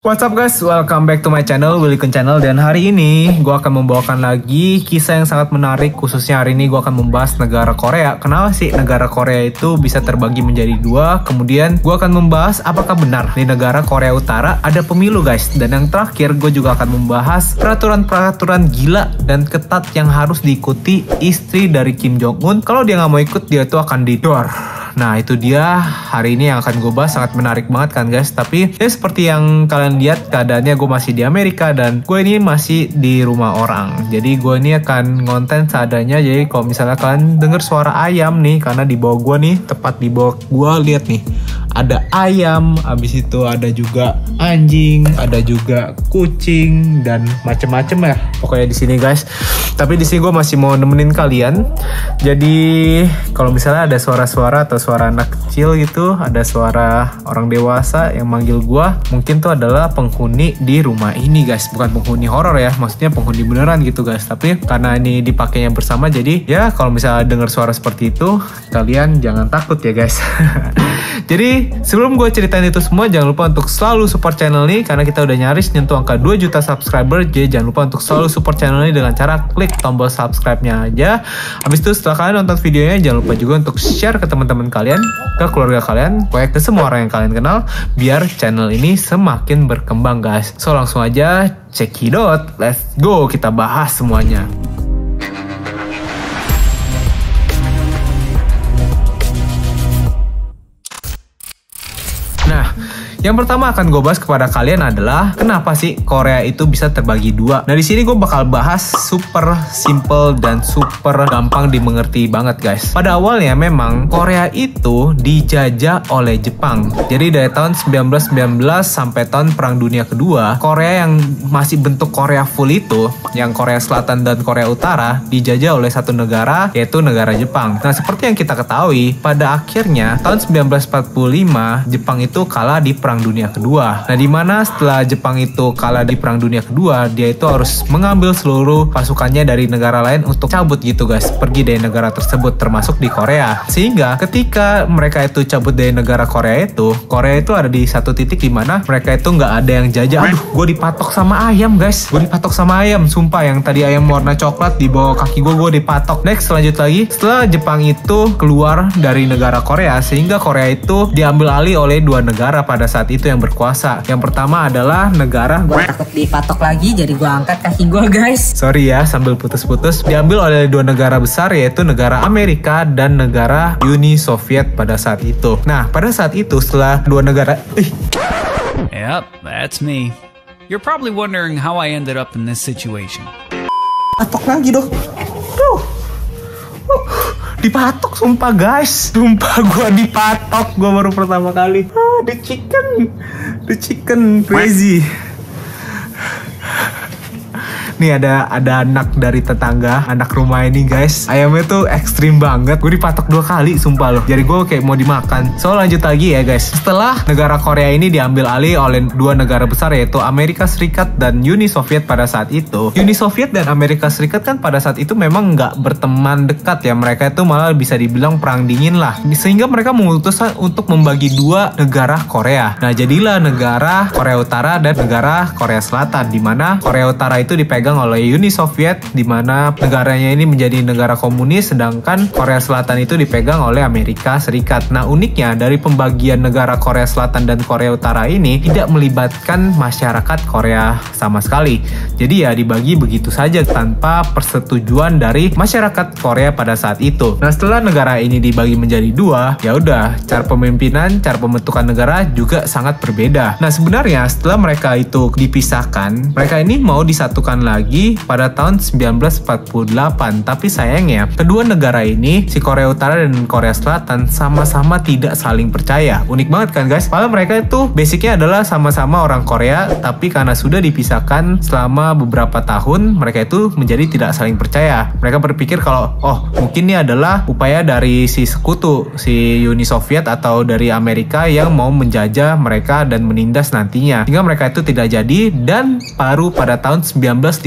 What's up guys, welcome back to my channel, Willy Kun Channel. Dan hari ini gue akan membawakan lagi kisah yang sangat menarik. Khususnya hari ini gue akan membahas negara Korea. Kenapa sih negara Korea itu bisa terbagi menjadi dua? Kemudian gue akan membahas apakah benar di negara Korea Utara ada pemilu guys. Dan yang terakhir gue juga akan membahas peraturan-peraturan gila dan ketat yang harus diikuti istri dari Kim Jong Un. Kalau dia nggak mau ikut, dia itu akan didor. Nah itu dia hari ini yang akan gue bahas, sangat menarik banget kan guys. Tapi ya seperti yang kalian lihat, keadaannya gue masih di Amerika dan gue ini masih di rumah orang. Jadi gue ini akan ngonten seadanya. Jadi kalau misalnya kalian denger suara ayam nih, karena di bawah gue nih, tepat di bawah gue, lihat nih, ada ayam, habis itu ada juga anjing, ada juga kucing dan macem-macem ya pokoknya di sini guys. Tapi di sini gue masih mau nemenin kalian. Jadi kalau misalnya ada suara-suara atau suara anak kecil gitu, ada suara orang dewasa yang manggil gue, mungkin tuh adalah penghuni di rumah ini guys. Bukan penghuni horor ya, maksudnya penghuni beneran gitu guys. Tapi karena ini dipakainya bersama, jadi ya kalau misalnya dengar suara seperti itu, kalian jangan takut ya guys. Jadi sebelum gue ceritain itu semua, jangan lupa untuk selalu support channel ini, karena kita udah nyaris nyentuh angka 2 juta subscriber. Jadi jangan lupa untuk selalu support channel ini dengan cara klik tombol subscribe-nya aja. Habis itu setelah kalian nonton videonya, jangan lupa juga untuk share ke teman-teman kalian, ke keluarga kalian, ke semua orang yang kalian kenal, biar channel ini semakin berkembang guys. So langsung aja check it out, let's go, kita bahas semuanya. Yang pertama akan gue bahas kepada kalian adalah kenapa sih Korea itu bisa terbagi dua. Nah di sini gue bakal bahas super simple dan super gampang dimengerti banget guys. Pada awalnya memang Korea itu dijajah oleh Jepang. Jadi dari tahun 1919 sampai tahun Perang Dunia Kedua, Korea yang masih bentuk Korea full itu, yang Korea Selatan dan Korea Utara, dijajah oleh satu negara, yaitu negara Jepang. Nah seperti yang kita ketahui, pada akhirnya tahun 1945 Jepang itu kalah di Perang Dunia Kedua. Nah, dimana setelah Jepang itu kalah di Perang Dunia Kedua, dia itu harus mengambil seluruh pasukannya dari negara lain untuk cabut gitu guys, pergi dari negara tersebut, termasuk di Korea. Sehingga ketika mereka itu cabut dari negara Korea itu ada di satu titik di mana mereka itu nggak ada yang jajah. Aduh, gue dipatok sama ayam guys, gue dipatok sama ayam, sumpah. Yang tadi ayam warna coklat di bawah kaki gue dipatok. Next, lanjut lagi, setelah Jepang itu keluar dari negara Korea, sehingga Korea itu diambil alih oleh dua negara pada saat itu yang berkuasa. Yang pertama adalah negara, gue takut dipatok lagi, jadi gue angkat kaki gue guys. Sorry ya, sambil putus-putus. Diambil oleh dua negara besar, yaitu negara Amerika dan negara Uni Soviet pada saat itu. Nah, pada saat itu setelah dua negara... Yep, that's me. You're probably wondering how I ended up in this situation. Patok lagi dong. Dipatok sumpah guys, sumpah gue dipatok, gue baru pertama kali. The chicken crazy. Nih ada anak dari tetangga, anak rumah ini guys. Ayamnya tuh ekstrim banget. Gue dipatok 2 kali sumpah loh. Jadi gue kayak mau dimakan. So lanjut lagi ya guys. Setelah negara Korea ini diambil alih oleh dua negara besar, yaitu Amerika Serikat dan Uni Soviet pada saat itu. Uni Soviet dan Amerika Serikat kan pada saat itu memang nggak berteman dekat ya. Mereka itu malah bisa dibilang perang dingin lah. Sehingga mereka memutuskan untuk membagi dua negara Korea. Nah jadilah negara Korea Utara dan negara Korea Selatan, dimana Korea Utara itu dipegang oleh Uni Soviet, di mana negaranya ini menjadi negara komunis, sedangkan Korea Selatan itu dipegang oleh Amerika Serikat. Nah uniknya dari pembagian negara Korea Selatan dan Korea Utara ini tidak melibatkan masyarakat Korea sama sekali. Jadi ya dibagi begitu saja tanpa persetujuan dari masyarakat Korea pada saat itu. Nah setelah negara ini dibagi menjadi dua, ya udah cara pemimpinan, cara pembentukan negara juga sangat berbeda. Nah sebenarnya setelah mereka itu dipisahkan, mereka ini mau disatukan lagi pada tahun 1948. Tapi sayangnya kedua negara ini, si Korea Utara dan Korea Selatan, sama-sama tidak saling percaya. Unik banget kan guys? Padahal mereka itu basicnya adalah sama-sama orang Korea, tapi karena sudah dipisahkan selama beberapa tahun, mereka itu menjadi tidak saling percaya. Mereka berpikir kalau oh mungkin ini adalah upaya dari si sekutu, si Uni Soviet atau dari Amerika yang mau menjajah mereka dan menindas nantinya. Sehingga mereka itu tidak jadi, dan baru pada tahun 1950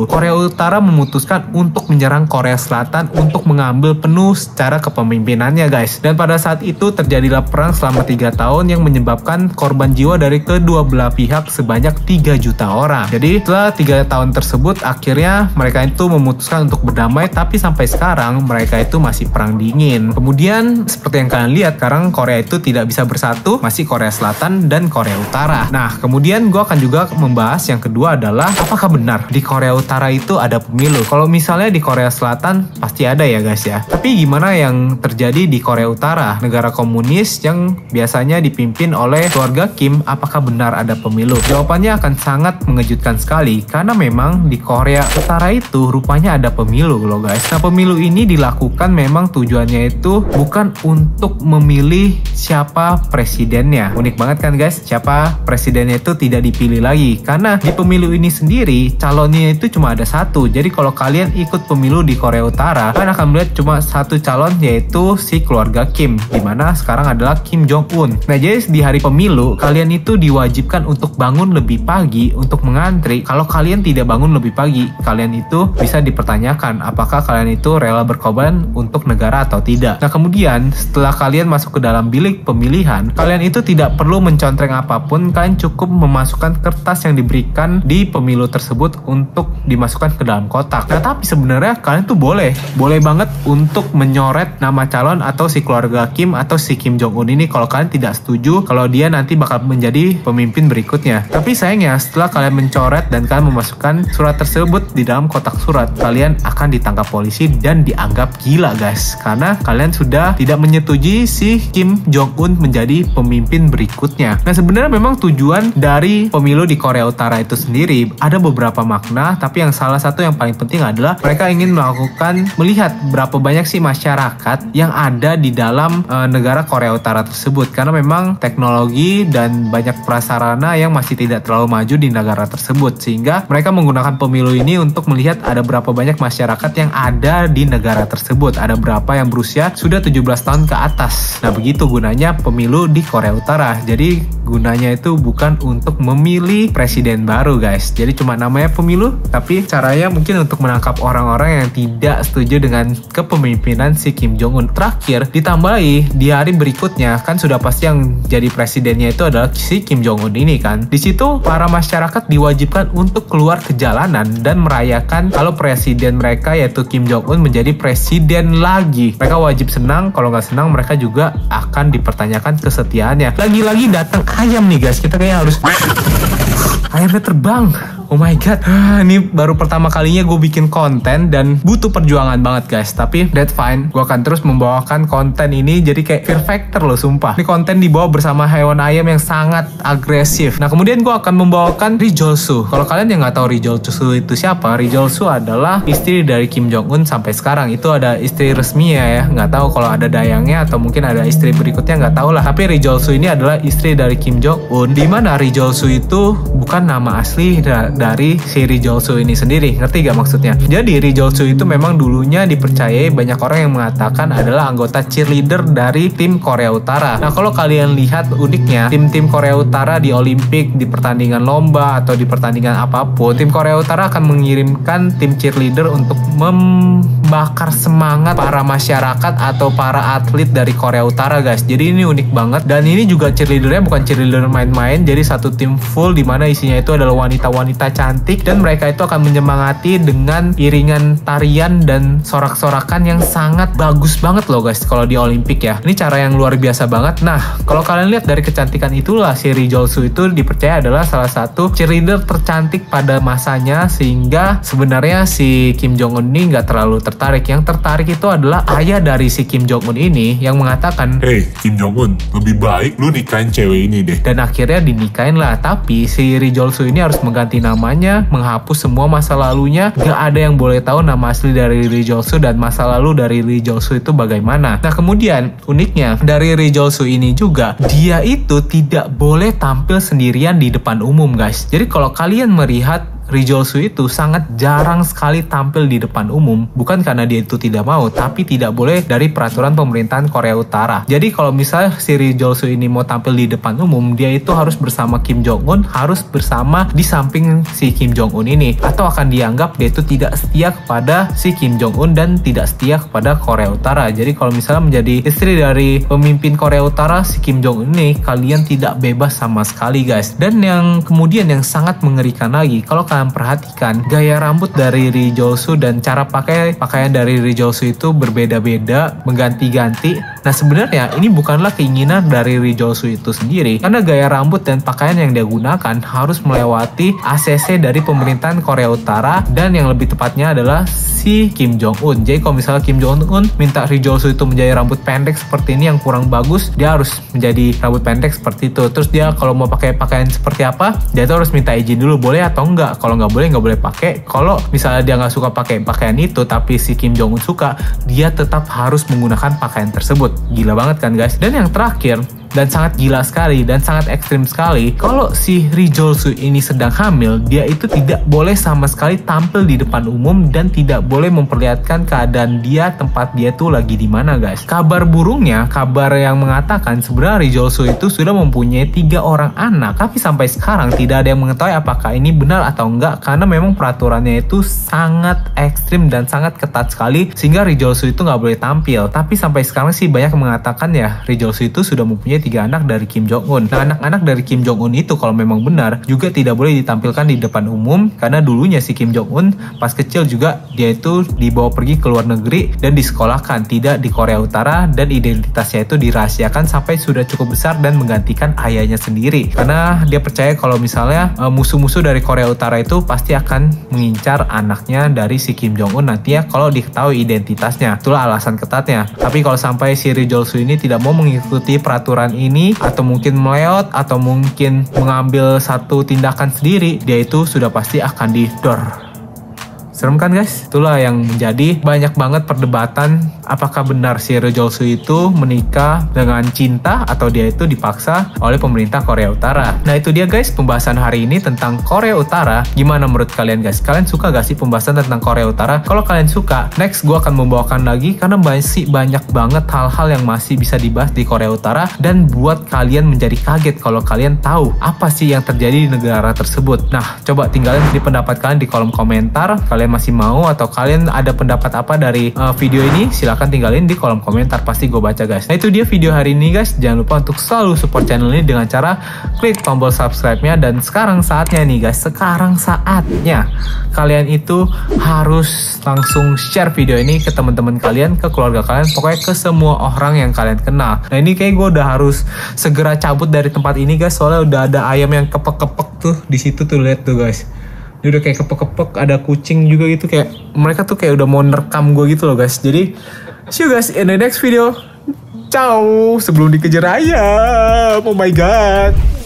Korea Utara memutuskan untuk menyerang Korea Selatan untuk mengambil penuh secara kepemimpinannya guys. Dan pada saat itu terjadilah perang selama 3 tahun yang menyebabkan korban jiwa dari kedua belah pihak sebanyak 3 juta orang. Jadi setelah 3 tahun tersebut akhirnya mereka itu memutuskan untuk berdamai, tapi sampai sekarang mereka itu masih perang dingin. Kemudian seperti yang kalian lihat sekarang Korea itu tidak bisa bersatu, masih Korea Selatan dan Korea Utara. Nah kemudian gue akan juga membahas yang kedua adalah apakah benar di Korea Utara itu ada pemilu. Kalau misalnya di Korea Selatan pasti ada ya guys ya. Tapi gimana yang terjadi di Korea Utara, negara komunis yang biasanya dipimpin oleh keluarga Kim, apakah benar ada pemilu? Jawabannya akan sangat mengejutkan sekali karena memang di Korea Utara itu rupanya ada pemilu loh guys. Nah pemilu ini dilakukan memang tujuannya itu bukan untuk memilih siapa presidennya. Unik banget kan guys, siapa presidennya itu tidak dipilih lagi karena di pemilu ini sendiri calonnya itu cuma ada satu. Jadi kalau kalian ikut pemilu di Korea Utara, kalian akan melihat cuma satu calon, yaitu si keluarga Kim, dimana sekarang adalah Kim Jong Un. Nah jadi di hari pemilu kalian itu diwajibkan untuk bangun lebih pagi untuk mengantri. Kalau kalian tidak bangun lebih pagi, kalian itu bisa dipertanyakan apakah kalian itu rela berkorban untuk negara atau tidak. Nah kemudian setelah kalian masuk ke dalam bilik pemilihan, kalian itu tidak perlu mencontreng apapun, kalian cukup memasukkan kertas yang diberikan di pemilu tersebut untuk dimasukkan ke dalam kotak. Nah tapi sebenarnya kalian tuh boleh banget untuk menyoret nama calon atau si keluarga Kim atau si Kim Jong Un ini kalau kalian tidak setuju kalau dia nanti bakal menjadi pemimpin berikutnya. Tapi sayangnya setelah kalian mencoret dan kalian memasukkan surat tersebut di dalam kotak surat, kalian akan ditangkap polisi dan dianggap gila guys, karena kalian sudah tidak menyetujui si Kim Jong Un menjadi pemimpin berikutnya. Nah sebenarnya memang tujuan dari pemilu di Korea Utara itu sendiri ada beberapa makna, tapi yang salah satu yang paling penting adalah mereka ingin melihat berapa banyak sih masyarakat yang ada di dalam negara Korea Utara tersebut, karena memang teknologi dan banyak prasarana yang masih tidak terlalu maju di negara tersebut, sehingga mereka menggunakan pemilu ini untuk melihat ada berapa banyak masyarakat yang ada di negara tersebut, ada berapa yang berusia sudah 17 tahun ke atas. Nah begitu gunanya pemilu di Korea Utara. Jadi gunanya itu bukan untuk memilih presiden baru guys, jadi cuma namanya pemilu, tapi caranya mungkin untuk menangkap orang-orang yang tidak setuju dengan kepemimpinan si Kim Jong Un. Terakhir ditambahi di hari berikutnya kan sudah pasti yang jadi presidennya itu adalah si Kim Jong Un ini kan. Di situ para masyarakat diwajibkan untuk keluar ke jalanan dan merayakan kalau presiden mereka yaitu Kim Jong Un menjadi presiden lagi. Mereka wajib senang, kalau nggak senang mereka juga akan dipertanyakan kesetiaannya. Lagi-lagi datang ayam nih guys, kita kayaknya harus ayamnya terbang. Oh my god, ini baru pertama kalinya gue bikin konten dan butuh perjuangan banget guys. Tapi that's fine, gue akan terus membawakan konten ini jadi kayak Fear Factor loh sumpah. Ini konten dibawa bersama hewan ayam yang sangat agresif. Nah kemudian gue akan membawakan Ri Jol-soo. Kalau kalian yang nggak tahu Ri Jol-soo itu siapa, Ri Jol-soo adalah istri dari Kim Jong Un sampai sekarang. Itu ada istri resmi ya, nggak tahu kalau ada dayangnya atau mungkin ada istri berikutnya, nggak tahu lah. Tapi Ri Jol-soo ini adalah istri dari Kim Jong Un, dimana Ri Jol-soo itu bukan nama asli dari si Ri Jol-soo ini sendiri. Ngerti gak maksudnya? Jadi Ri Jol-soo itu memang dulunya dipercayai banyak orang yang mengatakan adalah anggota cheerleader dari tim Korea Utara. Nah kalau kalian lihat uniknya, tim-tim Korea Utara di Olimpik, di pertandingan lomba atau di pertandingan apapun, tim Korea Utara akan mengirimkan tim cheerleader untuk membakar semangat para masyarakat atau para atlet dari Korea Utara guys. Jadi ini unik banget, dan ini juga cheerleadernya bukan cheerleader main-main, jadi satu tim full dimana isinya itu adalah wanita-wanita cantik, dan mereka itu akan menyemangati dengan iringan tarian dan sorak-sorakan yang sangat bagus banget loh guys kalau di Olimpik ya. Ini cara yang luar biasa banget. Nah kalau kalian lihat dari kecantikan itulah, si Ri Jol-soo itu dipercaya adalah salah satu cheerleader tercantik pada masanya, sehingga sebenarnya si Kim Jong Un ini nggak terlalu tertarik. Yang tertarik itu adalah ayah dari si Kim Jong Un ini yang mengatakan, "Hey Kim Jong Un, lebih baik lu nikahin cewek ini deh." Dan akhirnya dinikahin lah. Tapi si Ri Jol-soo ini harus mengganti namanya, menghapus semua masa lalunya. Gak ada yang boleh tahu nama asli dari Ri Jol-soo dan masa lalu dari Ri Jol-soo itu bagaimana. Nah kemudian uniknya dari Ri Jol-soo ini juga, dia itu tidak boleh tampil sendirian di depan umum guys. Jadi kalau kalian melihat Ri Jol-soo itu sangat jarang sekali tampil di depan umum, bukan karena dia itu tidak mau, tapi tidak boleh dari peraturan pemerintahan Korea Utara. Jadi kalau misalnya si Ri Jol-soo ini mau tampil di depan umum, dia itu harus bersama Kim Jong-un, harus bersama di samping si Kim Jong-un ini, atau akan dianggap dia itu tidak setia kepada si Kim Jong-un dan tidak setia kepada Korea Utara. Jadi kalau misalnya menjadi istri dari pemimpin Korea Utara, si Kim Jong-un ini, kalian tidak bebas sama sekali guys. Dan yang kemudian yang sangat mengerikan lagi, kalau kalian perhatikan gaya rambut dari Ri Jol-soo dan cara pakaian dari Ri Jol-soo itu berbeda-beda, mengganti-ganti. Nah sebenarnya ini bukanlah keinginan dari Ri Jol-soo itu sendiri, karena gaya rambut dan pakaian yang dia gunakan harus melewati ACC dari pemerintahan Korea Utara, dan yang lebih tepatnya adalah si Kim Jong-un. Jadi kalau misalnya Kim Jong-un minta Ri Jol-soo itu menjadi rambut pendek seperti ini yang kurang bagus, dia harus menjadi rambut pendek seperti itu. Terus dia kalau mau pakai pakaian seperti apa, dia tuh harus minta izin dulu, boleh atau enggak. Kalau nggak boleh pakai. Kalau misalnya dia nggak suka pakai pakaian itu, tapi si Kim Jong-un suka, dia tetap harus menggunakan pakaian tersebut. Gila banget kan guys. Dan yang terakhir, dan sangat gila sekali dan sangat ekstrim sekali, kalau si Ri Jol-soo ini sedang hamil, dia itu tidak boleh sama sekali tampil di depan umum dan tidak boleh memperlihatkan keadaan dia, tempat dia tuh lagi di mana guys. Kabar burungnya, kabar yang mengatakan sebenarnya Ri Jol-soo itu sudah mempunyai 3 orang anak, tapi sampai sekarang tidak ada yang mengetahui apakah ini benar atau enggak, karena memang peraturannya itu sangat ekstrim dan sangat ketat sekali, sehingga Ri Jol-soo itu nggak boleh tampil. Tapi sampai sekarang sih banyak yang mengatakan ya Ri Jol-soo itu sudah mempunyai 3 anak dari Kim Jong-un. Nah anak-anak dari Kim Jong-un itu kalau memang benar juga tidak boleh ditampilkan di depan umum, karena dulunya si Kim Jong-un pas kecil juga dia itu dibawa pergi ke luar negeri dan disekolahkan tidak di Korea Utara, dan identitasnya itu dirahasiakan sampai sudah cukup besar dan menggantikan ayahnya sendiri, karena dia percaya kalau misalnya musuh-musuh dari Korea Utara itu pasti akan mengincar anaknya dari si Kim Jong-un nanti ya kalau diketahui identitasnya. Itulah alasan ketatnya. Tapi kalau sampai si Ri Jol-soo ini tidak mau mengikuti peraturan ini, atau mungkin meleot, atau mungkin mengambil satu tindakan sendiri, dia itu sudah pasti akan didor. Serem kan guys? Itulah yang menjadi banyak banget perdebatan, apakah benar si Ri Jol-soo itu menikah dengan cinta atau dia itu dipaksa oleh pemerintah Korea Utara. Nah itu dia guys pembahasan hari ini tentang Korea Utara. Gimana menurut kalian guys? Kalian suka gak sih pembahasan tentang Korea Utara? Kalau kalian suka, next gue akan membawakan lagi, karena masih banyak banget hal-hal yang masih bisa dibahas di Korea Utara, dan buat kalian menjadi kaget kalau kalian tahu apa sih yang terjadi di negara tersebut. Nah coba tinggalin di pendapat kalian di kolom komentar. Kalian masih mau atau kalian ada pendapat apa dari video ini, silahkan tinggalin di kolom komentar, pasti gue baca guys. Nah itu dia video hari ini guys. Jangan lupa untuk selalu support channel ini dengan cara klik tombol subscribe-nya. Dan sekarang saatnya nih guys, sekarang saatnya kalian itu harus langsung share video ini ke teman-teman kalian, ke keluarga kalian, pokoknya ke semua orang yang kalian kenal. Nah ini kayak gue udah harus segera cabut dari tempat ini guys, soalnya udah ada ayam yang kepek-kepek tuh di situ tuh, lihat tuh guys. Dia udah kayak kepek-kepek, ada kucing juga gitu, kayak mereka tuh kayak udah mau nerekam gue gitu loh guys. Jadi see you guys in the next video. Ciao. Sebelum dikejar ayam, oh my god.